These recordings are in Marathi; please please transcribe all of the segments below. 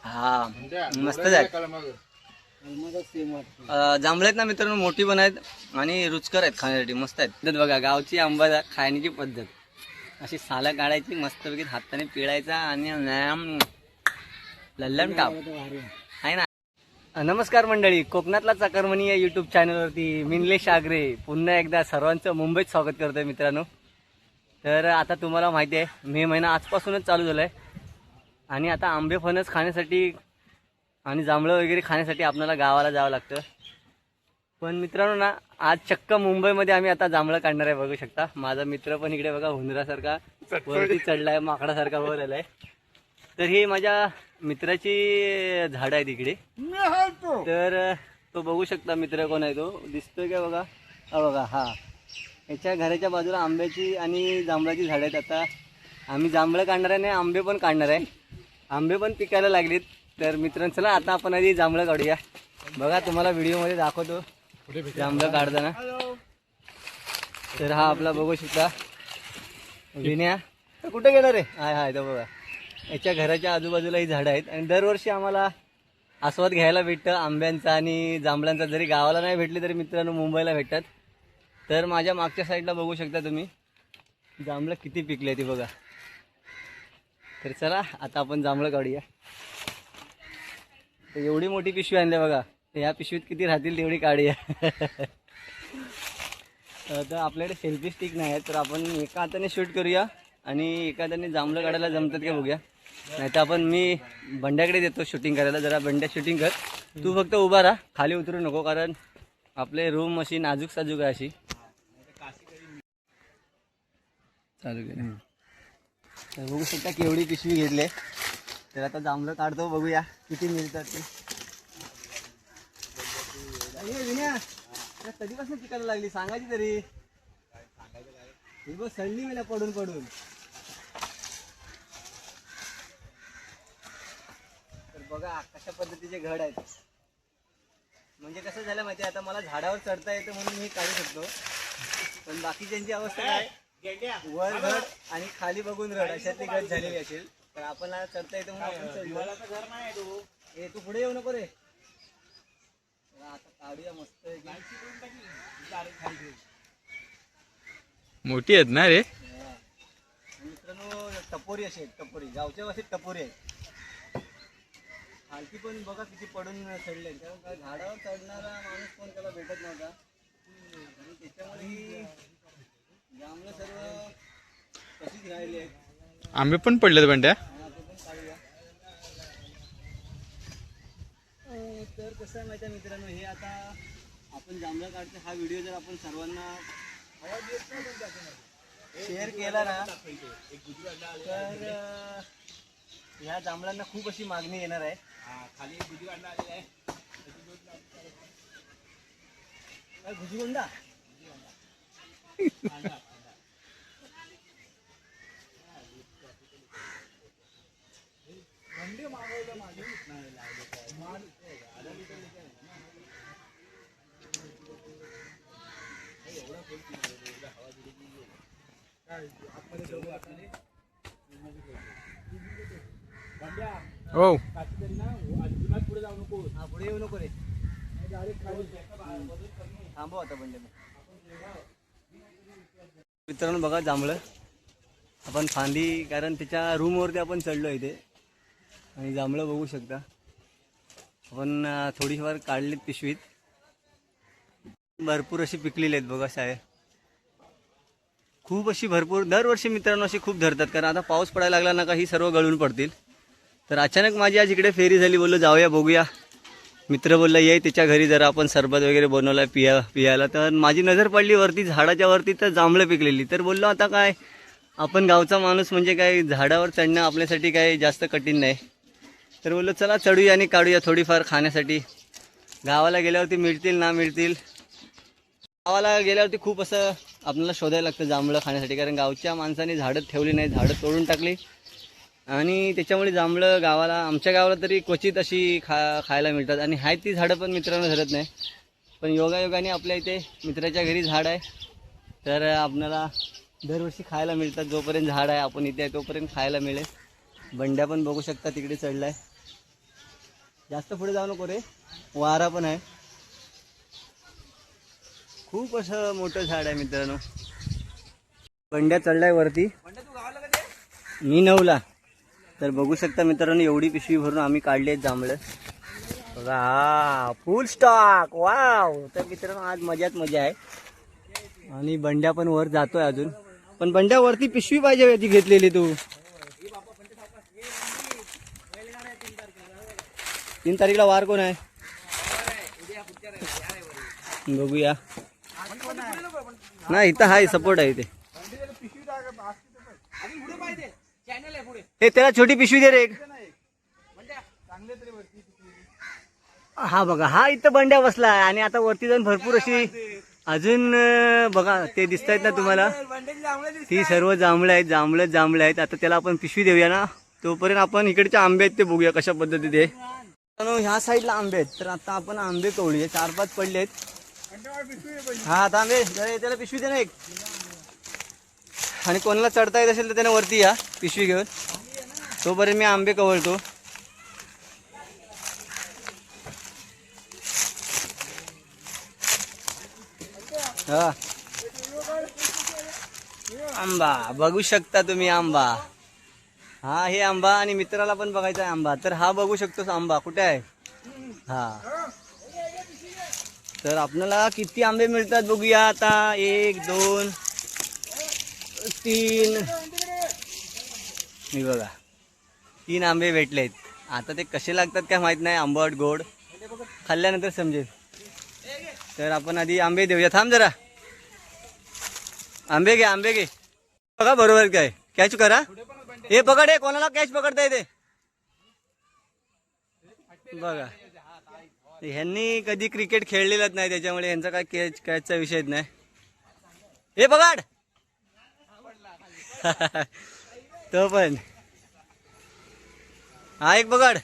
हा मस्त आहेत. जांभळे आहेत ना मित्रांनो, मोठी पण आहेत आणि रुचकर आहेत खाण्यासाठी, मस्त आहेत. तर बघा गावची आंबा खाण्याची पद्धत अशी साला काढायची, मस्तपैकी हाताने पिळायचा आणि लल्लम टाप आहे ना. नमस्कार मंडळी, कोकणातला चाकरमनी या यूट्यूब चॅनलवरती मिनलेश आगरे पुन्हा एकदा सर्वांचं मुंबईत स्वागत करतोय मित्रांनो. तर आता तुम्हाला माहिती आहे मे महिना आजपासूनच चालू झाला आहे आणि आता आंबे फणस खाण्यासाठी आणि जांभळं वगैरे खाण्यासाठी आपल्याला गावाला जावं लागतं. पण मित्रांनो ना, आज चक्क मुंबईमध्ये आम्ही आता जांभळं काढणार आहे. बघू शकता माझा मित्र पण इकडे बघा हुंदरासारखा वरती चढलाय, माकडासारखा वर आलाय. तर ही माझ्या मित्राची झाड आहेत इकडे. तर तो बघू शकता मित्र कोण आहे, तो दिसतोय का बघा. हा बघा, हा याच्या घराच्या बाजूला आंब्याची आणि जांभळाची झाड आहेत. आता आम्ही जांभळं काढणार आहे आणि आंबे पण काढणार आहे. आंबे पण पिकायला लागलीत. तर मित्रांनो चला आता आपण आधी जांभळं काढूया. बघा तुम्हाला व्हिडिओमध्ये दाखवतो जांभळं काढताना. तर हा आपला बघू शकता विन्या. कुठे गेला रे? हाय हाय तो बघा. याच्या घराच्या आजूबाजूला ही झाडं आहेत आणि दरवर्षी आम्हाला आस्वाद घ्यायला भेटतं आंब्यांचा आणि जांभळांचा. जरी गावाला नाही भेटले तरी मित्रांनो मुंबईला भेटतात. तर माझ्या मागच्या साईडला बघू शकता तुम्ही जांभळं किती पिकले ते बघा. तर चला आता आपण जांभळं काढूया. तर एवढी मोठी पिशवी आणली बघा. तर ह्या पिशवीत किती राहतील तेवढी काढूया. तर आपल्याकडे सेल्फी स्टिक नाही आहे, तर आपण एका हाताने शूट करूया आणि एका हाताने जांभळं काढायला जमतात का बघूया. नाही तर आपण मी बंड्याकडे देतो शूटिंग करायला. जरा बंड्या शूटिंग कर, तू फक्त उभा राहा, खाली उतरू नको, कारण आपले रूम अशी नाजूक साजूक आहे अशी. चालू केलं. तर बघू शकता केवढी पिशवी घेतली. तर आता जांभळं काढतो, बघूया किती मिळतात ते. कधीपासून पिकायला लागली सांगायची तरी. बघ सडली मला पडून पडून. तर बघा कशा पद्धतीचे घड आहेत. म्हणजे कसं झालं माहिती आहे, आता मला झाडावर चढता येतं म्हणून मी काढू शकतो. पण बाकीच्यांची अवस्था काय, वर घड आणि खाली बघून रड अशातली घड झालेली असेल. तर आपण चढता येतं म्हणून आपण चढलो. हे तू पुढे येऊ नको रे. आता काढूया मस्त. मोठी आहेत ना रे मित्रांनो. टपोरी अशी आहेत, टपोरी गावच्या भाषेत टपोरी आहेत. खालती पण बघा किती पडून चढले. कारण काय झाडावर चढणारा माणूस पण त्याला भेटत नव्हता आणि त्याच्यामुळे जांभळं सर्व तशीच राहिली आहेत. आंबे पण पडलेत बंड्या. तर कसं आहे माहिती आहे मित्रांनो, हे आता आपण जांभळं काढतो हा व्हिडिओ जर आपण सर्वांना शेअर केला ना, तर ह्या जांभळांना खूप अशी मागणी येणार आहे. खाली भुजीगोंडा आलेला आहे. भुजीगोंडा हो पुढे येऊ नको रे. थांबव आता बंडे. मित्रांनो बघा जांभळं आपण फांदी, कारण त्याच्या रूमवरती आपण चढलो इथे आणि जांभळं बघू शकता आपण थोडीफार काढलीत पिशवीत. भरपूर अशी पिकलेली आहेत बघा साहेब. खूप अशी भरपूर दरवर्षी मित्रांनो अशी खूप धरतात, कारण आता पाऊस पडायला लागला ना का ही सर्व गळून पडतील. तर अचानक माझी आज इकडे फेरी झाली, बोललो जाऊया बघूया. मित्र बोलला ये त्याच्या घरी, जरा आपण सरबत वगैरे बनवला पियाला. तर माझी नजर पडली वरती झाडाच्या वरती, तर जांभळं पिकलेली. तर बोललो आता काय, आपण गावचा माणूस म्हणजे काय झाडावर चढणं आपल्यासाठी काय जास्त कठीण नाही. तर बोललो चला चढूया आणि काढूया थोडीफार खाण्यासाठी. गावाला गेल्यावरती मिळतील ना मिळतील. गावाला गेल्यावरती खूप असं आपल्याला शोधायला लागतं जांभळं खाण्यासाठी, कारण गावच्या माणसाने झाडं ठेवली नाही, झाडं तोडून टाकली आणि त्याच्यामुळे जांभळं गावाला, आमच्या गावाला तरी क्वचित अशी खायला मिळतात. आणि हाय ती झाडं पण मित्रांनो धरत नाही. पण योगायोगाने आपल्या इथे मित्राच्या घरी झाड आहे, तर आपल्याला दरवर्षी खायला मिळतात. जोपर्यंत झाड आहे आपण इथे आहे तोपर्यंत खायला मिळेल. बंड्या पण बघू शकता तिकडे चढलाय. जास्त पुढे जाऊ नको रे, वारा पण आहे. खूप असं मोठं झाड आहे मित्रांनो. बंड्या चढलाय वरती, मी 9ला. तर बघू शकता मित्रांनो, एवढी पिशवी भरून आम्ही काढली आहेत जांभळं बघा. हा फुल स्टॉक, वाव. तर मित्रांनो आज मजाच मजा आहे. आणि बंड्या पण वर जातोय अजून. पण बंड्या वरती पिशवी पाहिजे ती घेतलेली तू. 3 तारीखला वार कोण आहे बघूया. नाही इथं हाय, सपोर्ट आहे इथे. हे त्याला छोटी पिशवी दे रे एक. हा बघा, हा इथं बंड्या बसला आहे. आणि आता वरती जाऊन भरपूर अशी अजून बघा ते दिसत आहेत ना तुम्हाला, ती सर्व जांभळं आहेत, जांभळं आहेत. आता त्याला आपण पिशवी देऊया ना, तोपर्यंत आपण इकडचे आंबे आहेत ते बघूया कशा पद्धतीत आहे. ह्या साईडला आंबे आहेत, तर आता आपण आंबे कवळी 4-5 पडले आहेत. हा आता आंबे त्याला पिशवी दे ना एक. आणि कोणाला चढता येत असेल तर त्याने वरती या पिशवी घेऊन, तोपर्यंत मी आंबे कवळतो. हा आंबा बघू शकता तुम्ही, आंबा. हा हे आंबा, आणि मित्राला पण बघायचा आहे आंबा. तर हा बघू शकतोस आंबा कुठे आहे. हा तर आपल्याला किती आंबे मिळतात बघूया आता. 1 2 3, मी बघा 3 आंबे भेटलेत. आता ते कसे लागतात काय माहित नाही, आंबट गोड खाल्ल्यानंतर समजेल. तर आपण आधी आंबे देऊया. थांब जरा, आंबे घे बघा बरोबर काय. कॅच करा, हे पकड. हे कोणाला कॅच पकडता येते बघा. ह्यांनी कधी क्रिकेट खेळलेलंच नाही, त्याच्यामुळे यांचा काय कॅचचा विषयच नाही. हे पकड तो पण. हा एक पकड.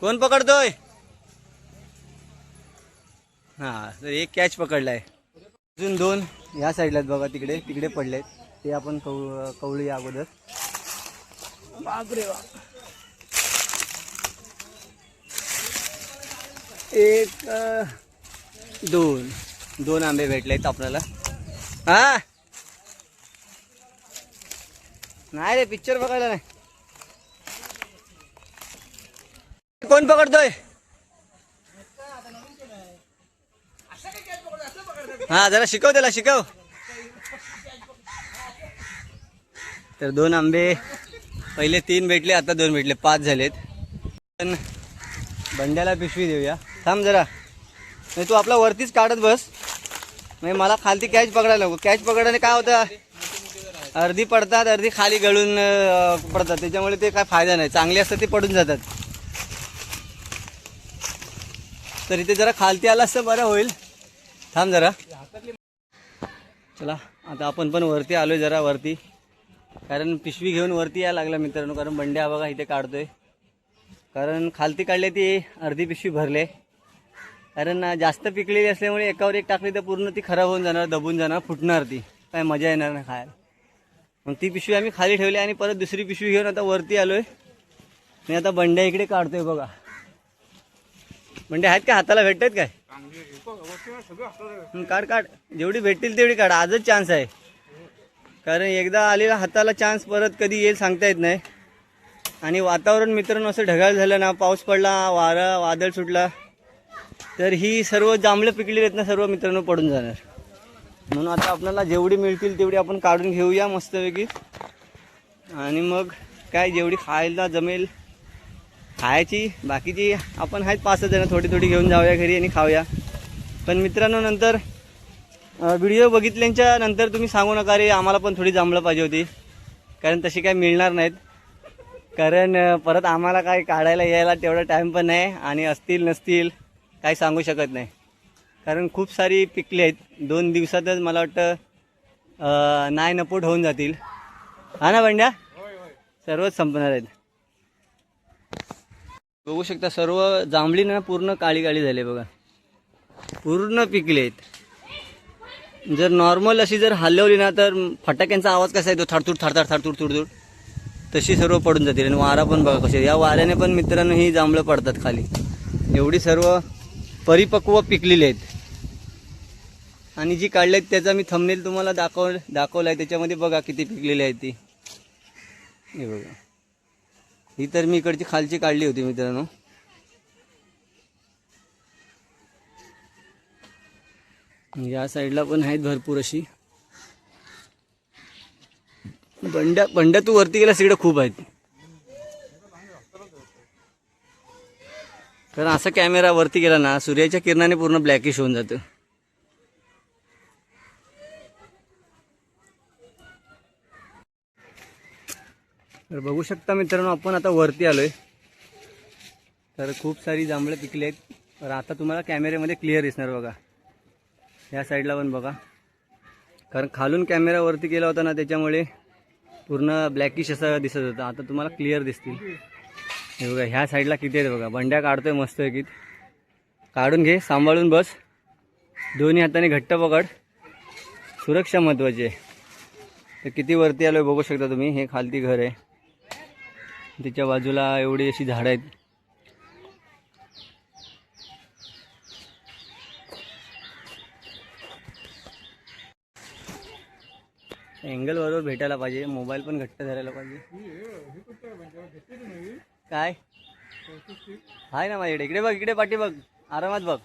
कोण पकडतोय. हा तर एक कॅच पकडलाय. अजून 2 ह्या साईडला बघा, तिकडे पडलेत. ते आपण कवळी अगोदर. बापरे वा. 1 2 आंबे भेटलेत आपल्याला. हा नाही रे, पिक्चर बघायला नाही. कोण पकडतोय. हा जरा शिकव त्याला, शिकव. तर 2 आंबे, पहिले 3 भेटले, आता 2 भेटले, 5 झालेत. पण बंड्याला पिशवी देऊया. थांब जरा, नाही तू आपला वरतीच काढत बस. म्हणजे मला खालती कॅच पकडायला नको. कॅच पकडायला काय होतं, अर्धी पडतात, अर्धी खाली गळून पडतात. त्याच्यामुळे ते काय फायदा नाही. चांगली असतात ते पडून जातात. तर इथे जरा खालती आलास तर बरं होईल. थांब जरा. चला आता आपण पण वरती आलोय, जरा वरती. कारण पिशवी घेऊन वरती यायला लागला मित्रांनो. कारण बंड्या बघा इथे काढतोय. कारण खालती काढले ती अर्धी पिशवी भरले. कारण जास्त पिकलेली असल्यामुळे एकावर एक टाकली तर पूर्ण ती खराब होऊन जाणार, दबून जाणार, फुटणार. ती काय मजा येणार नाही खायला. मग ती पिशवी आम्ही खाली ठेवली आणि परत दुसरी पिशवी घेऊन आता वरती आलोय. मी आता बंड्या इकडे काढतोय बघा. बंड्या आहेत का, हाताला भेटतात काय. काढ, जेवढी भेटतील तेवढी काढ. आजच चान्स आहे. कारण एकदा आलेला हाताला चान्स परत कधी येईल सांगता येत नाही. आणि वातावरण मित्रांनो असं ढगाळ झालं ना, पाऊस पडला, वादळ सुटला, तर ही सर्व जांभळं पिकलेली आहेत ना, सर्व मित्रांनो पडून जाणार. म्हणून आता आपल्याला जेवढी मिळतील तेवढी आपण काढून घेऊया मस्तपैकी. आणि मग काय जेवढी खायला जमेल खायची, बाकीची आपण आहेत 5 जण, थोडी घेऊन जाऊया घरी आणि खाऊया. पण मित्रांनो नंतर व्हिडिओ बघितल्याच्या नंतर तुम्ही सांगू नका रे आम्हाला पण थोडी जांभळं पाहिजे होती. कारण तशी काय मिळणार नाहीत. कारण परत आम्हाला काय काढायला यायला तेवढा टाईम पण नाही. आणि असतील नसतील काही सांगू शकत नाही. कारण खूप सारी पिकले आहेत. 2 दिवसातच मला वाटतं नाही नपोट होऊन जातील. हा ना बंड्या, सर्वच संपणार आहेत. बघू शकता सर्व जांभळी ना पूर्ण काळी झाली बघा, पूर्ण पिकले आहेत. जर नॉर्मल अशी जर हलवली ना तर फटाक्यांचा आवाज कसा येतो, थडथूड थडथूड थडथूड थडथूड, तशी सर्व पडून जातील. आणि वारा पण बघा कसे, या वाऱ्याने पण मित्रांनो ही जांभळं पडतात खाली. एवढी सर्व परिपक्व पिकलेली आहेत. आणि जी काढली आहेत त्याचा मी थंबनेल तुम्हाला दाखवला आहे. त्याच्यामध्ये बघा किती पिकलेली आहे ती. हे बघा, ही तर मी इकडची खालची काढली होती मित्रांनो. या साईडला पण आहेत भरपूर अशी. बंड्या तू वरती गेला तिकडे खूप आहेत. कारण असा कॅमेरा वरती गेला ना सूर्याच्या किरणाने पूर्ण ब्लॅकिश होऊन जातं. तर बघू शकता मित्रांनो, आपण आता वरती आलोय. तर खूप सारी जांभळं पिकली आहेत. तर आता तुम्हाला कॅमेऱ्यामध्ये क्लिअर दिसणार बघा. या साईडला पण बघा, कारण खालून कॅमेरा वरती गेला होता ना त्याच्यामुळे पूर्ण ब्लॅकिश असं दिसत होतं. आता तुम्हाला क्लिअर दिसतील. हे बघा, ह्या साईडला किती आहेत बघा. बंड्या काढतोय मस्त आहे की. काढून घे, सांभाळून बस, दोन्ही हाताने घट्ट पकड, सुरक्षा महत्त्वाची आहे. तर किती वरती आलोय बघू शकता तुम्ही. हे खालती घर आहे, त्याच्या बाजूला एवढी अशी झाडं आहेत. अँगल बरोबर भेटायला पाहिजे, मोबाईल पण घट्ट धरायला पाहिजे. काय आहे ना माझ्याकडे. इकडे बघ, इकडे पाठी बघ, आरामात बघ.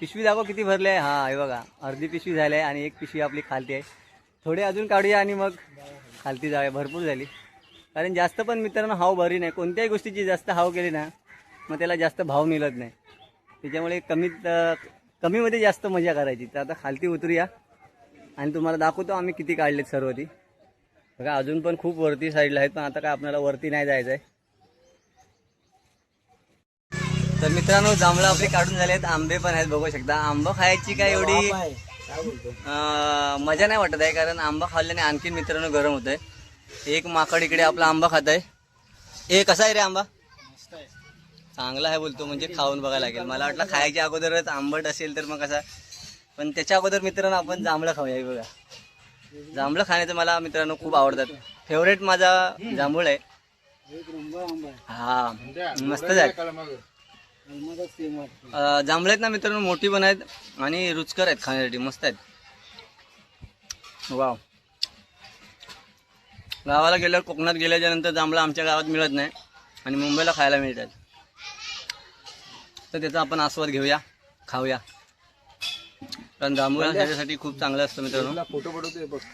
पिशवी दाखव किती भरले आहे. हा हे बघा, अर्धी पिशवी झाली आहे आणि एक पिशवी आपली खालती आहे. थोडे अजून काढूया आणि मग खालती जाऊया. भरपूर झाली. कारण जास्त पण मित्रांनो हाव भरी नाही. कोणत्याही गोष्टीची जास्त हाव केली ना मग त्याला जास्त भाव मिळत नाही. त्याच्यामुळे कमीमध्ये जास्त मजा करायची. तर आता खालती उतरूया आणि तुम्हाला दाखवतो आम्ही किती काढलेत सर्व ती. बघा अजून पण खूप वरती साईडला आहेत, पण आता काय आपल्याला वरती नाही जायचं आहे. तर मित्रांनो, जांभळं आपले काढून झाले आहेत. आंबे पण आहेत बघू शकता. आंबा खायची काय एवढी मजा नाही वाटत आहे, कारण आंबा खाल्ल्याने आणखीन मित्रांनो गरम होत आहे. एक माकड इकडे आपला आंबा खात आहे. ए कसा आहे रे आंबा? चांगला आहे बोलतो, म्हणजे खाऊन बघायला लागेल. मला वाटलं खायच्या अगोदरच आंबट असेल तर मग कसा, पण त्याच्या अगोदर मित्रांनो आपण जांभळं खाऊया. बघा, जांभळं खाण्याचं मला मित्रांनो खूप आवडतात. फेवरेट माझा जांभूळ आहे. हा मस्त आहे. जांभळं आहेत ना मित्रांनो, मोठी पण आहेत आणि रुचकर आहेत खाण्यासाठी, मस्त आहेत. वाव. गावाला गेल्यावर, कोकणात गेल्याच्या नंतर जांभळं आमच्या गावात मिळत नाही आणि मुंबईला खायला मिळतात. तर त्याचा आपण आस्वाद घेऊया, खाऊया. कारण जांभूळ शरीरासाठी खूप चांगलं असतं मित्रांनो.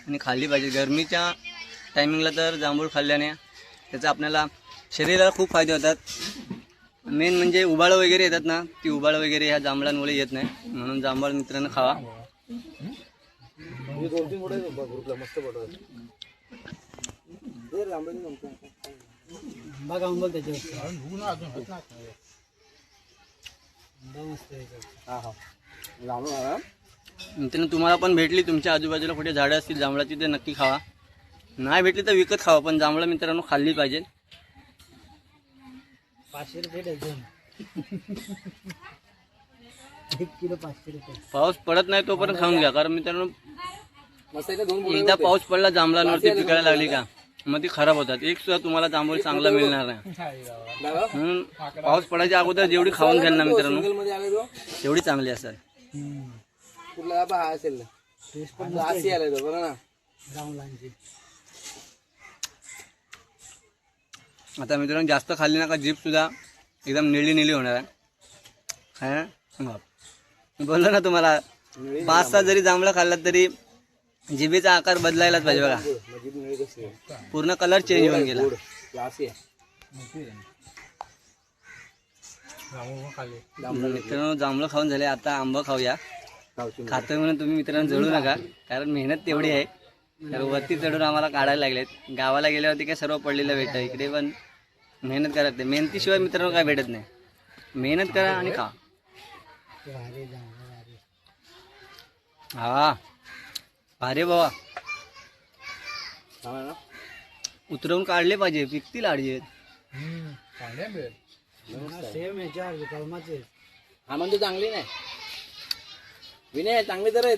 आणि खाल्ली पाहिजे गरमीच्या टायमिंगला. तर जांभूळ खाल्ल्याने त्याचा आपल्याला शरीराला खूप फायदे होतात. मेन म्हणजे उबाळं वगैरे येतात ना, ती उबाळं वगैरे ह्या जांभळांमुळे येत नाही. म्हणून जांभळ मित्रांनो खावा. मित्रांनो, तुम्हाला पण भेटली, तुमच्या आजूबाजूला कुठे झाडं असतील जांभळाची, ते नक्की खावा. नाही भेटली तर विकत खावा, पण जांभळं मित्रांनो खाल्ली पाहिजे. 500 रुपये डझन. 1 किलो 500 रुपये. पाऊस पडत नाही तोपर्यंत खाऊन घ्या, कारण मित्रांनो एकदा पाऊस पडला जांभळांवरती पिकायला लागली का मग ती खराब होतात. एक सुद्धा तुम्हाला जांभूळ चांगला मिळणार नाही. म्हणून पाऊस पडायच्या अगोदर जेवढी खाऊन घ्याल ना मित्रांनो तेवढी चांगली असतात. आता मित्रांनो जास्त खाल्ली नका, जीभ सुद्धा एकदम निळी निळी होणार आहे. बोललो ना तुम्हाला, 5-6 जरी जांभळं खाल्लात तरी जिभेचा आकार बदलायलाच पाहिजे. बघा पूर्ण कलर चेंज होऊन गेला. मित्रांनो जांभळं खाऊन झाले, आता आंबा खाऊया. खातोय म्हणून तुम्ही मित्रांनो जळू नका, कारण मेहनत तेवढी आहे. तर वरती चढून आम्हाला काढायला लागलेत. गावाला गेल्यावरती काय सर्व पडलेलं भेटतं, इकडे पण मेहनत करा. ते मेहनतीशिवाय मित्रांनो काय भेटत नाही. मेहनत करा आणि खा. हा भारी बाबा, उतरवून काढले पाहिजे, पिकतील आडजे. आंबे चांगले नाही विनय, चांगले तर आहेत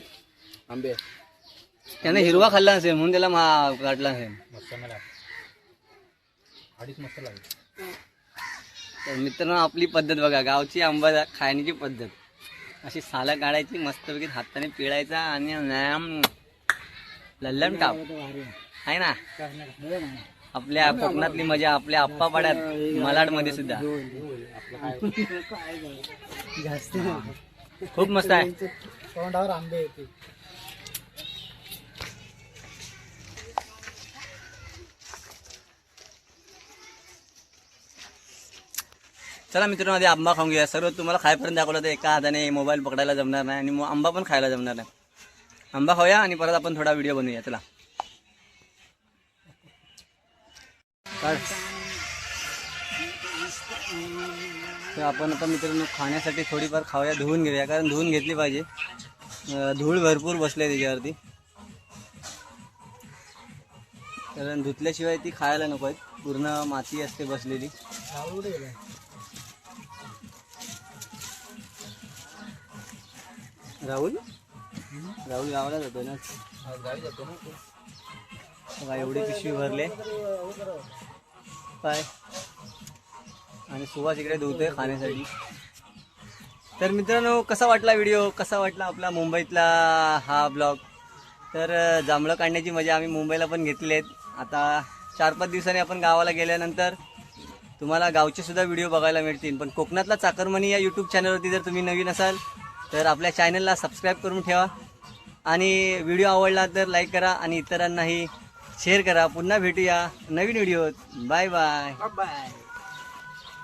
आंबे. त्याने हिरवा खाल्ला नसेल म्हणून त्याला काढला नसेल. तर मित्रांनो आपली पद्धत बघा, गावची आंबा खाण्याची पद्धत अशी सालं काढायची, मस्तपैकी हाताने पिळायचा आणि लल्लम टाप आहे ना. आपल्या कोकणातली मजा आपल्या आप्पा पाड्यात मलाड मध्ये सुद्धा खूप मस्त आहे. तोंडावर आंबे येते. चला मित्रांनो आधी आंबा खाऊन घेऊया. सर्व तुम्हाला खायपर्यंत दाखवलं तर एका हाताने मोबाईल पकडायला जमणार नाही आणि आंबा पण खायला जमणार नाही. आंबा खाऊया आणि परत आपण थोडा व्हिडिओ बनवूया. चला तर आपण आता मित्रांनो खाण्यासाठी थोडीफार खाऊया, धुवून घेऊया, कारण धुवून घेतली पाहिजे. धूळ भरपूर बसले त्याच्यावरती, कारण धुतल्याशिवाय ती खायला नको आहेत. पूर्ण माती असते बसलेली. राहुल राहुल गावाला जातो ना. बघा एवढी पिशवी भरले काय, आणि सुवास इकडे धुतोय खाण्यासाठी. तर मित्रांनो कसा वाटला व्हिडिओ, कसा वाटला आपला मुंबईतला हा ब्लॉग. तर जांभळं काढण्याची मजा आम्ही मुंबईला पण घेतली आहेत. आता 4-5 दिवसांनी आपण गावाला गेल्यानंतर तुम्हाला गावचे सुद्धा व्हिडिओ बघायला मिळतील. पण कोकणातला चाकरमनी या यूट्यूब चॅनलवरती जर तुम्ही नवीन असाल तर आपल्या चॅनलला सबस्क्राईब करून ठेवा आणि व्हिडिओ आवडला तर लाईक करा आणि इतरांनाही शेअर करा. पुन्हा भेटूया नवीन व्हिडिओत. Bye bye. बाय.